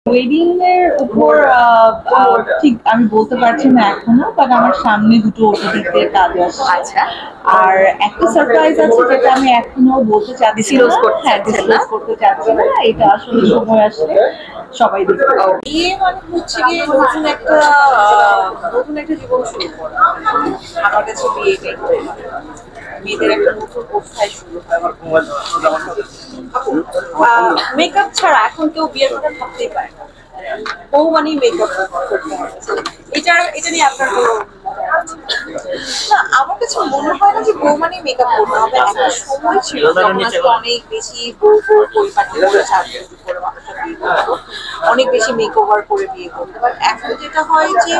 Wedding এর উপর ঠিক আমি বলতে পারছি না এখনো, বাট আমার সামনে দুটো ওটিটিতে কাজ আসছে। আচ্ছা, আর একটা সারপ্রাইজ আছে যেটা আমি এখনো বলতে চাচ্ছি ডিসক্লোজ না। করতে হ্যাঁ, চাচ্ছেন না? ডিসক্লোজ করতে চাচ্ছি না, এটা আসলে সময় আসলে সবাই দেখবে। বিয়ে মানে হচ্ছে গিয়ে নতুন একটা জীবন শুরু করা। আমার কাছে বিয়েটাই মেয়েদের একটা নতুন অধ্যায় শুরু হয়। মেকআপ ছাড়া এখন কেউ বিয়ের কথা ভাবতেই পারে না। বউ মানেই মেকআপ করতে হবে। এটা নিয়ে আপনার কোনো না, আমার কাছে মনে হয় না যে বউ মানেই মেকআপ করতে হবে। একটা সময় ছিল যখন আসলে অনেক বেশি বউ পরিপাটি করে সাজগোজ করে মানুষের বিয়ে করতো, অনেক বেশি মেকওভার করে বিয়ে করতো। বাট এখন যেটা হয় যে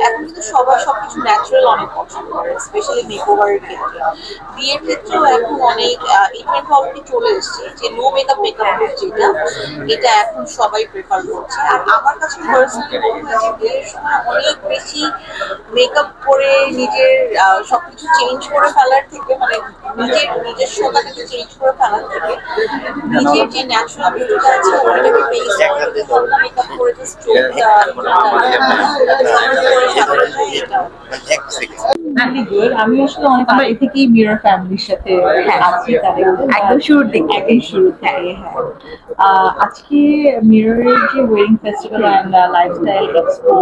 এখন কিন্তু সবাই সবকিছু ন্যাচারাল অনেক পছন্দ করে, স্পেশালি মেকওভারের ক্ষেত্রে। বিয়ের ক্ষেত্রেও এখন অনেক এই ট্রেন্ড অলরেডি চলে এসেছে যে নো মেকআপ মেকআপ লুক, এটা এখন সবাই প্রেফার করছে। আর আমার কাছে পার্সোনালি মনে হয় যে বিয়ের সময় অনেক বেশি মেকআপ করে নিজের সবকিছু চেঞ্জ করে ফেলার থেকে, মানে নিজস্বতাটাকে চেঞ্জ করে ফেলার থেকে নিজের যে ন্যাচারাল বিউটিটা আছে ওটাকে বেস করে যদি হালকা মেকআপ করে জাস্ট চোখটা আমি আসলে অনেক আগে থেকেই মিরর ফ্যামিলির সাথে আছি, তাদের একদম শুরুর দিক থেকে। একদম শুরু থেকে। হ্যাঁ, আজকে মিররের যে wedding festival and lifestyle expo,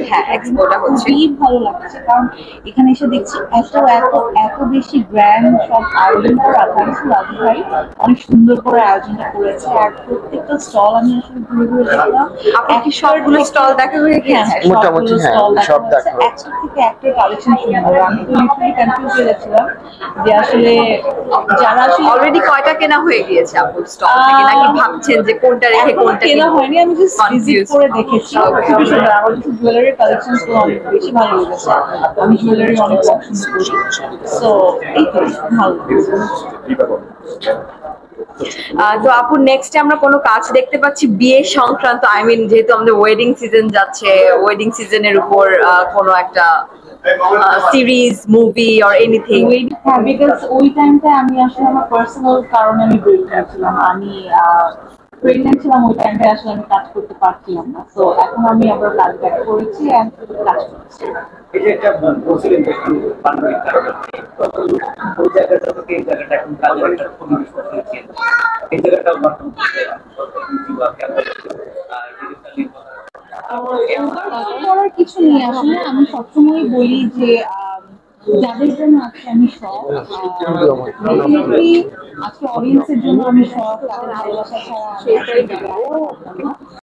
হ্যাঁ, এক্সপোটা হচ্ছে। খুবই ভালো লাগছে, কারণ এখানে এসে দেখছি এত এত এত বেশি গ্র্যান্ড সব আয়োজন করা হয়েছে। রাজু ভাই অনেক সুন্দর করে আয়োজনটা করেছে, আর প্রত্যেকটা স্টল আমি আসলে ঘুরে ঘুরে দেখলাম। আপনি সবগুলো স্টল দেখা হয়ে গেছে? মোটামুটি সব দেখা হয়েছে। একটা থেকে একটা কালেকশন সুন্দর। আমি তো লিটারালি কনফিউজ হয়ে যাচ্ছিলাম যে আসলে যারা আসলে অলরেডি কয়টা কেনা হয়ে গিয়েছে আপুর স্টল থেকে, নাকি ভাবছেন যে কোনটা রেখে কোনটা কেনা হয়নি, আমি জাস্ট ভিজিট করে দেখেছি। খুবই সুন্দর। আমার কাছে জুয়েলারি কালেকশন গুলো অনেক বেশি ভালো লেগেছে। আমি জুয়েলারি অনেক পছন্দ করি, সো এই তো ভালো লেগেছে। তো আপু নেক্সট আমরা কোনো কাজ দেখতে পাচ্ছি বিয়ে সংক্রান্ত? আই মিন যেহেতু আমাদের ওয়েডিং সিজন যাচ্ছে, ওয়েডিং সিজনের উপর কোনো একটা সিরিজ, মুভি অর এনিথিং? হ্যাঁ, বিকজ ওই টাইমটা আমি আসলে আমার পার্সোনাল কারণে আমি ব্রেক নিয়েছিলাম। আমি প্রেগনেন্ট ছিলাম ওই টাইমটা, আসলে আমি কাজ করতে পারছিলাম না। তো এখন আমি আবার কাজ ব্যাক করেছি এন্ড কাজ করছি। এই যে একটা বলছিলেন যে একটু পারিবারিক কারণে ওই জায়গাটা থেকে এই জায়গাটা এখন কাজের একটা পরিবেশ হয়েছে, এই জায়গাটা করার কিছু নেই আসলে। আমি সবসময় বলি যে যাদের জন্য আজকে আমি সব আজকে অডিয়েন্সের জন্য আমি সব, তাদের ভালোবাসা ছাড়া